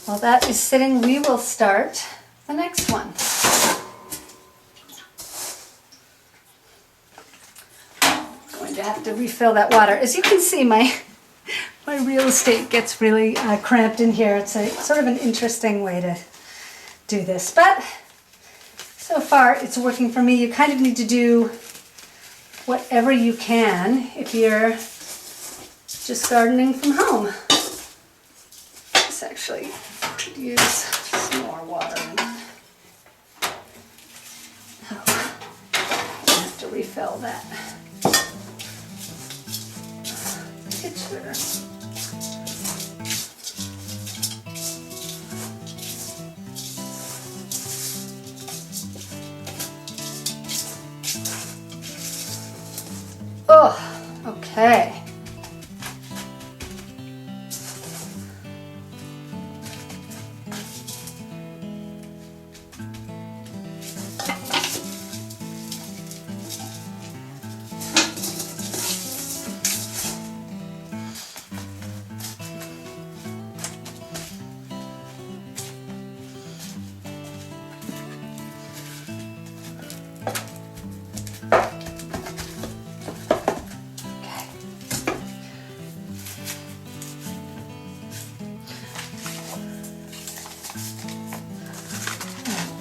While that is sitting, we will start the next one. I'm going to have to refill that water. As you can see, my real estate gets really cramped in here. It's a sort of an interesting way to do this, but so far it's working for me. You kind of need to do whatever you can if you're just gardening from home. This actually could use some more water. Oh, I have to refill that pitcher. Oh, okay.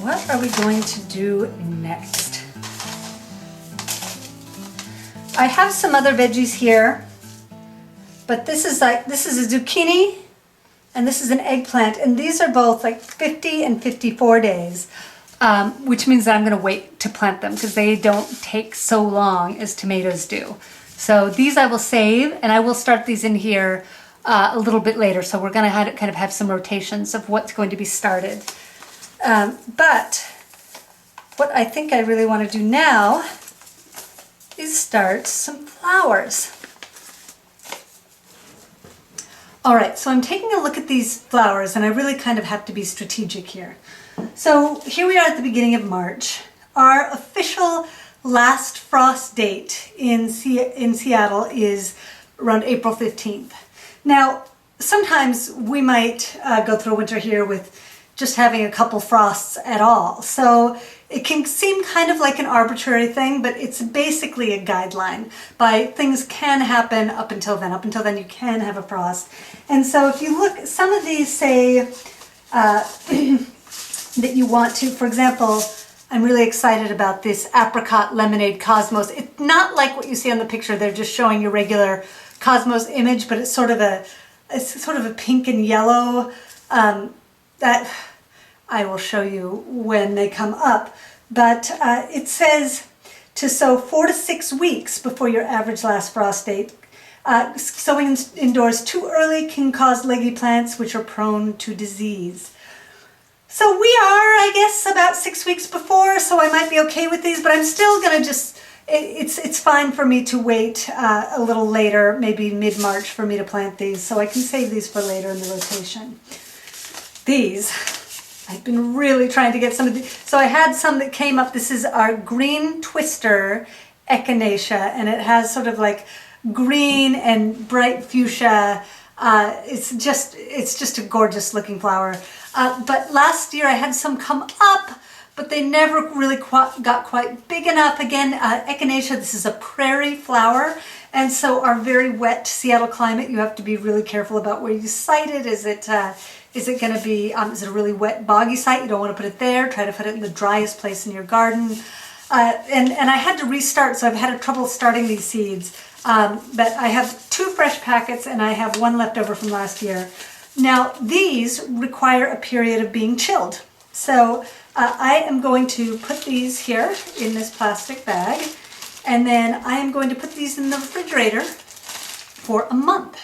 What are we going to do next? I have some other veggies here, but this is a zucchini and this is an eggplant, and these are both like 50 and 54 days, which means that I'm going to wait to plant them because they don't take so long as tomatoes do. So these I will save, and I will start these in here a little bit later. So we're going to kind of have some rotations of what's going to be started. But what I think I really want to do now is start some flowers. All right, so I'm taking a look at these flowers, and I really kind of have to be strategic here. So here we are at the beginning of March. Our official last frost date in Seattle is around April 15th. Now, sometimes we might go through a winter here with just having a couple frosts at all. So it can seem kind of like an arbitrary thing, but it's basically a guideline. Things can happen up until then. Up until then you can have a frost. And so if you look, some of these say that you want to, for example, I'm really excited about this Apricot Lemonade Cosmos. It's not like what you see on the picture. They're just showing your regular Cosmos image, but it's sort of a pink and yellow that I will show you when they come up. But it says to sow 4 to 6 weeks before your average last frost date. Sowing indoors too early can cause leggy plants which are prone to disease. So we are, I guess, about 6 weeks before, so I might be okay with these, but I'm still gonna it's fine for me to wait a little later, maybe mid-March, for me to plant these, so I can save these for later in the rotation. These, I've been really trying to get some of these. So I had some that came up. This is our green twister Echinacea, and it has sort of like green and bright fuchsia. It's just a gorgeous looking flower. But last year I had some come up, but they never really got quite big enough. Again, Echinacea, this is a prairie flower, and so our very wet Seattle climate, you have to be really careful about where you site it. Is it going to be, is it a really wet, boggy site? You don't want to put it there. Try to put it in the driest place in your garden. And I had to restart, so I've had trouble starting these seeds. But I have 2 fresh packets, and I have 1 left over from last year. Now, these require a period of being chilled. So I am going to put these here in this plastic bag, and then I am going to put these in the refrigerator for a month.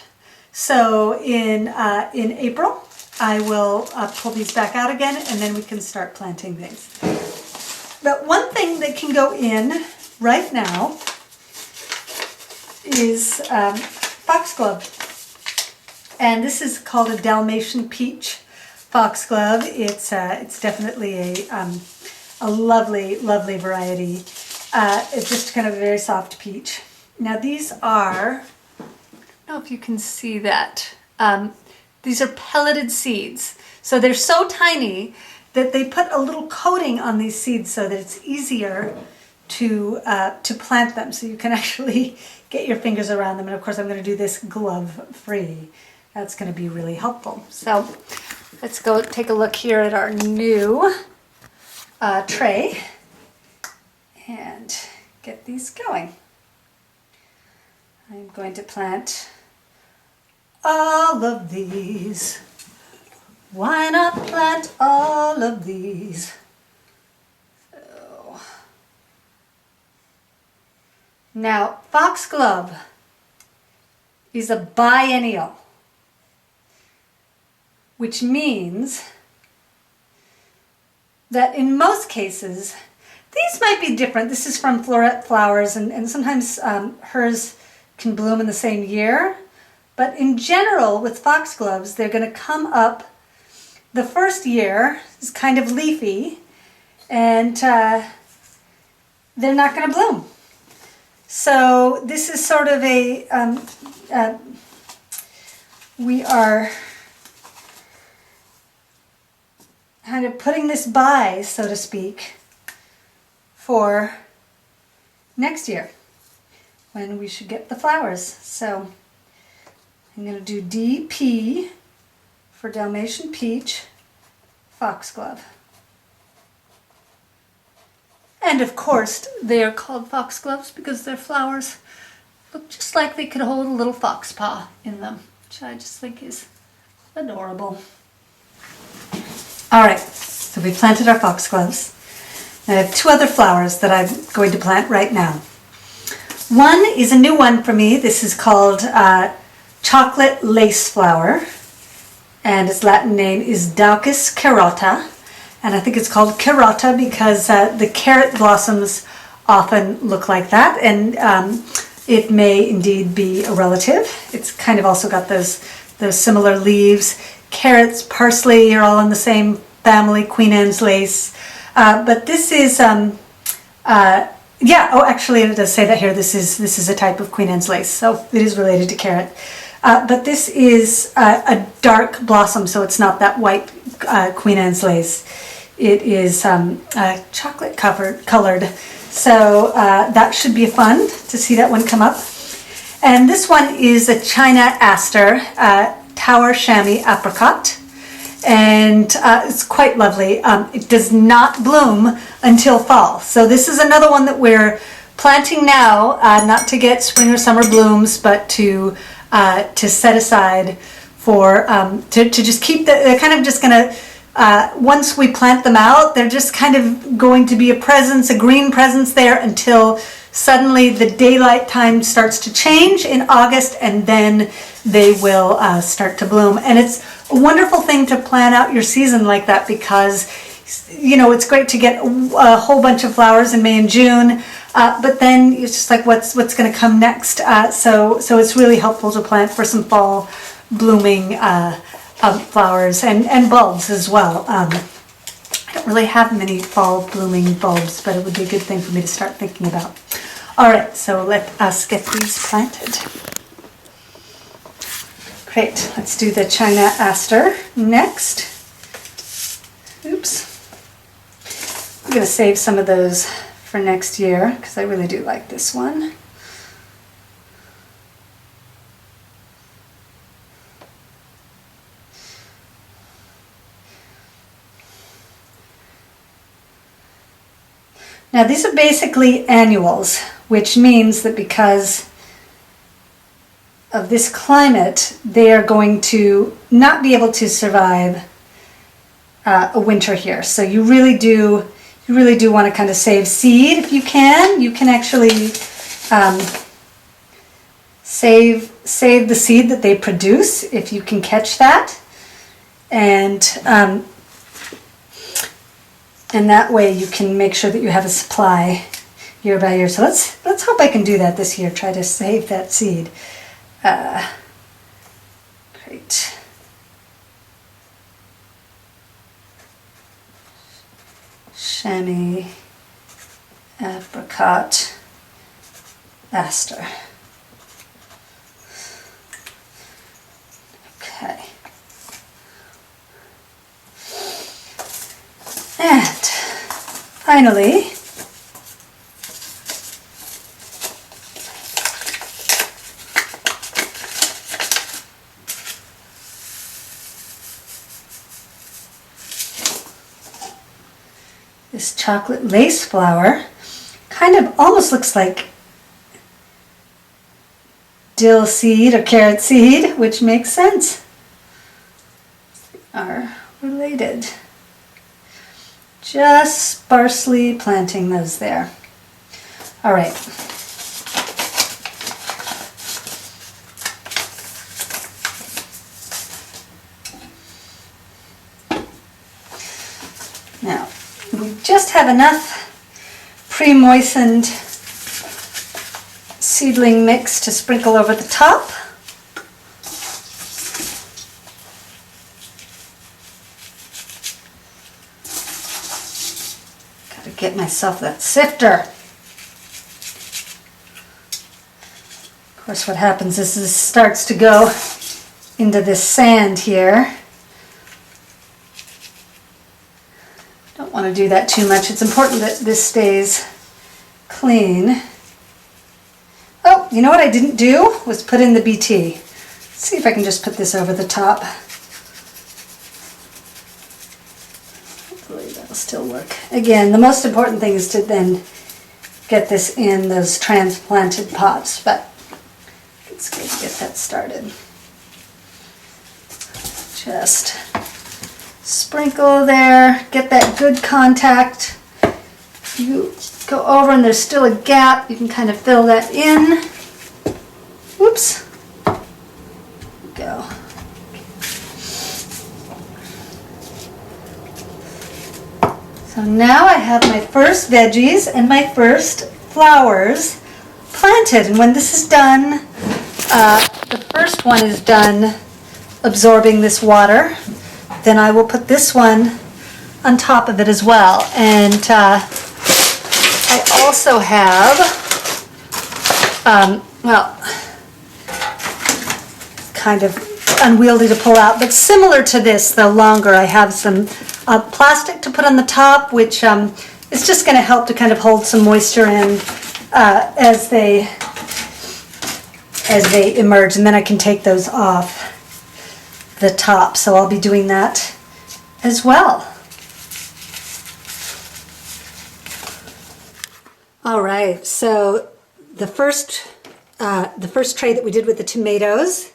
So in April, I will pull these back out again, and then we can start planting these. But one thing that can go in right now is Foxglove. And this is called a Dalmatian Peach Foxglove. It's definitely a lovely, lovely variety. It's just kind of a very soft peach. Now these are, I don't know if you can see that. These are pelleted seeds. So they're so tiny that they put a little coating on these seeds so that it's easier to plant them. So you can actually get your fingers around them. And of course I'm going to do this glove free. That's going to be really helpful. So let's go take a look here at our new tray and get these going. I'm going to plant all of these. Why not plant all of these? So. Now, Foxglove is a biennial, which means that in most cases, these might be different. This is from Floret Flowers, and sometimes hers can bloom in the same year. But in general, with foxgloves, they're going to come up the first year is kind of leafy, and they're not going to bloom. So this is sort of we are kind of putting this by, so to speak, for next year when we should get the flowers. So I'm going to do DP for Dalmatian Peach, Foxglove. And of course, they are called foxgloves because their flowers look just like they could hold a little fox paw in them, which I just think is adorable. All right, so we planted our foxgloves. I have two other flowers that I'm going to plant right now. One is a new one for me. This is called chocolate lace flower, and its Latin name is Daucus carota, and I think it's called carota because the carrot blossoms often look like that, and it may indeed be a relative. It's kind of also got those similar leaves. Carrots, parsley are all in the same family, Queen Anne's lace. But this is, actually it does say that here, this is a type of Queen Anne's lace, so it is related to carrot. But this is a dark blossom, so it's not that white Queen Anne's lace. It is chocolate colored, so that should be fun to see that one come up. And this one is a China Aster, Tower Chamois Apricot, and it's quite lovely. It does not bloom until fall, so this is another one that we're planting now, not to get spring or summer blooms, but to set aside for to just keep they're kind of just gonna once we plant them out, they're just kind of going to be a presence, a green presence there until suddenly the daylight time starts to change in August, and then they will start to bloom. And it's a wonderful thing to plan out your season like that because, you know, it's great to get a whole bunch of flowers in May and June, but then it's just like what's going to come next. So it's really helpful to plant for some fall blooming flowers and bulbs as well. I don't really have many fall blooming bulbs, but it would be a good thing for me to start thinking about. All right, so let us get these planted. Great, let's do the China Aster next. Oops. I'm going to save some of those for next year because I really do like this one. Now these are basically annuals, which means that because of this climate, they are going to not be able to survive a winter here. So you really do want to kind of save seed if you can. You can actually save the seed that they produce if you can catch that, and that way you can make sure that you have a supply year by year. So let's hope I can do that this year. Try to save that seed. Great. Chamois, Apricot, Aster. Okay. And finally, this chocolate lace flower kind of almost looks like dill seed or carrot seed, which makes sense. They are related. Just sparsely planting those there. All right. Now, we just have enough pre-moistened seedling mix to sprinkle over the top. Gotta get myself that sifter. Of course, what happens is this starts to go into this sand here. Don't want to do that too much. It's important that this stays clean. Oh, you know what I didn't do was put in the BT. Let's see if I can just put this over the top. Hopefully that'll still work. Again, the most important thing is to then get this in those transplanted pots, but it's good to get that started. Just sprinkle there, get that good contact. You go over and there's still a gap, you can kind of fill that in. Whoops. Go. So now I have my first veggies and my first flowers planted. And when this is done, the first one is done absorbing this water. Then I will put this one on top of it as well. And I also have, well, kind of unwieldy to pull out, but similar to this, though longer. I have some plastic to put on the top, which is just going to help to kind of hold some moisture in as they emerge, and then I can take those off the top. So I'll be doing that as well. All right, so the first tray that we did with the tomatoes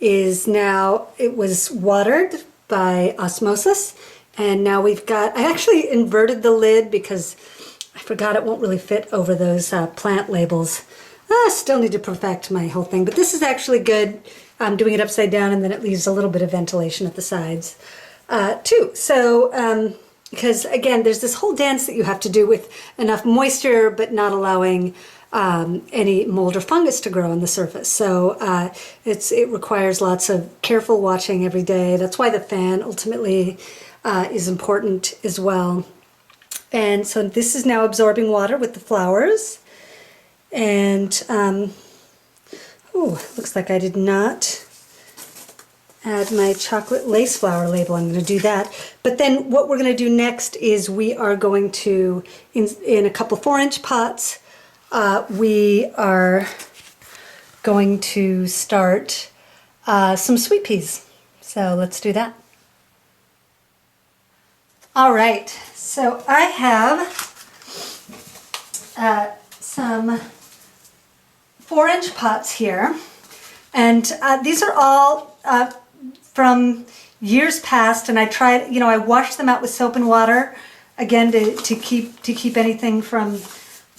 is now, it was watered by osmosis, and now we've got, I actually inverted the lid because I forgot it won't really fit over those plant labels. I still need to perfect my whole thing, but this is actually good. I'm doing it upside down, and then it leaves a little bit of ventilation at the sides too. So, because again, there's this whole dance that you have to do with enough moisture, but not allowing any mold or fungus to grow on the surface. So it requires lots of careful watching every day. That's why the fan ultimately is important as well. And so this is now absorbing water with the flowers. And, oh, looks like I did not add my chocolate lace flower label. I'm going to do that. But then what we're going to do next is we are going to, in a couple 4-inch pots, we are going to start some sweet peas. So let's do that. All right, so I have some 4-inch pots here, and these are all from years past, and I tried, I washed them out with soap and water, again, to keep anything from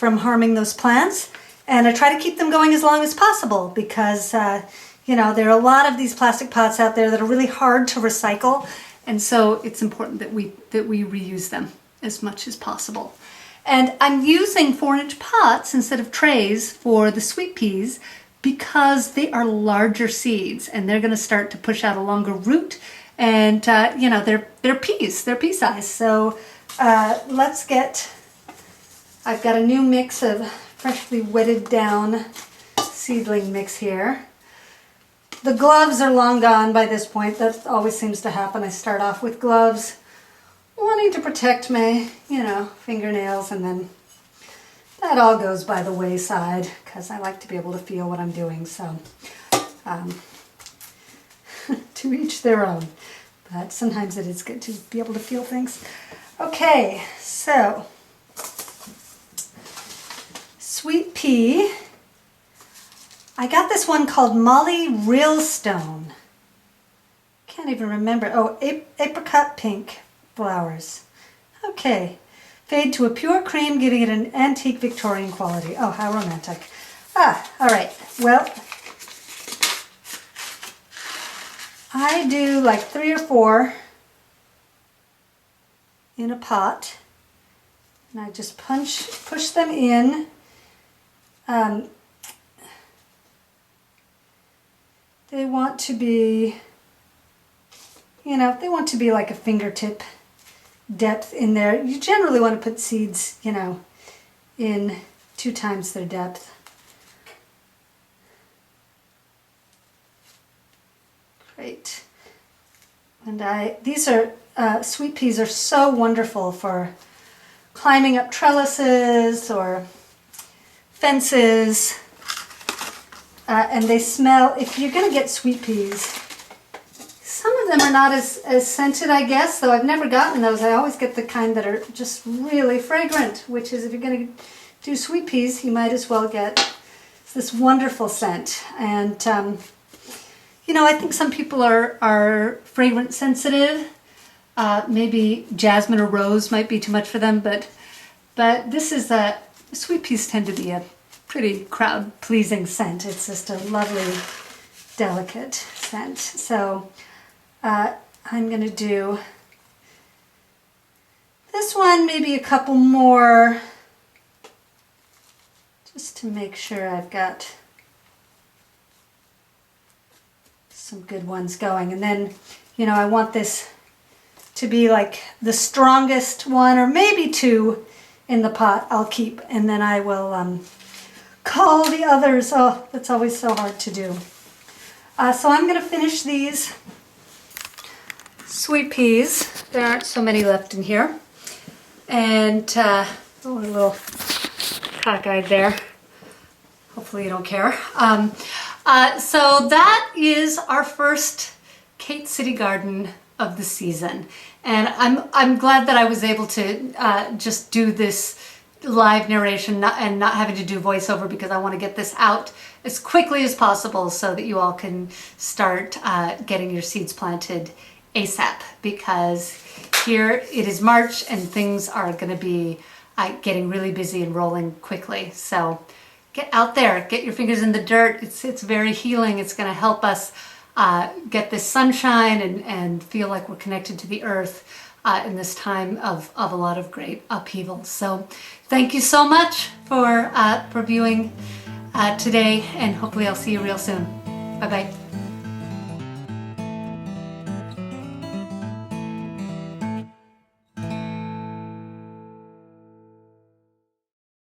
harming those plants. And I try to keep them going as long as possible because, there are a lot of these plastic pots out there that are really hard to recycle. And so it's important that we reuse them as much as possible. And I'm using 4-inch pots instead of trays for the sweet peas because they are larger seeds and they're going to start to push out a longer root. And, they're peas, they're pea size. So let's get... I've got a new mix of freshly wetted down seedling mix here. The gloves are long gone by this point. That always seems to happen. I start off with gloves wanting to protect my, fingernails, and then that all goes by the wayside because I like to be able to feel what I'm doing. So to each their own, but sometimes it is good to be able to feel things. Okay, so sweet pea. I got this one called Molly Reelstone. Can't even remember. Oh, apricot pink flowers. Okay. Fade to a pure cream, giving it an antique Victorian quality. Oh, how romantic. All right. Well, I do like 3 or 4 in a pot, and I just push them in. They want to be, they want to be like a fingertip depth in there. You generally want to put seeds, in 2 times their depth. Great. And these are, sweet peas are so wonderful for climbing up trellises or fences. And they smell, if you're going to get sweet peas, some of them are not as scented, I guess, though I've never gotten those. I always get the kind that are just really fragrant, which is if you're going to do sweet peas, you might as well get this wonderful scent. And, I think some people are fragrance sensitive. Maybe jasmine or rose might be too much for them, but this is sweet peas tend to be a pretty crowd-pleasing scent. It's just a lovely, delicate scent. So I'm going to do this one, maybe a couple more, just to make sure I've got some good ones going. And then, I want this to be like the strongest one, or maybe 2 in the pot I'll keep, and then I will call the others. Oh, that's always so hard to do. So I'm going to finish these sweet peas. There aren't so many left in here. And, a little cockeyed there. Hopefully you don't care. So that is our first Kate City Garden of the season. And I'm glad that I was able to just do this live narration and not having to do voiceover, because I want to get this out as quickly as possible so that you all can start getting your seeds planted ASAP, because here it is March and things are going to be getting really busy and rolling quickly. So get out there, get your fingers in the dirt. It's very healing. It's going to help us get this sunshine and feel like we're connected to the earth in this time of a lot of great upheaval. So thank you so much for viewing today, and hopefully I'll see you real soon. Bye-bye.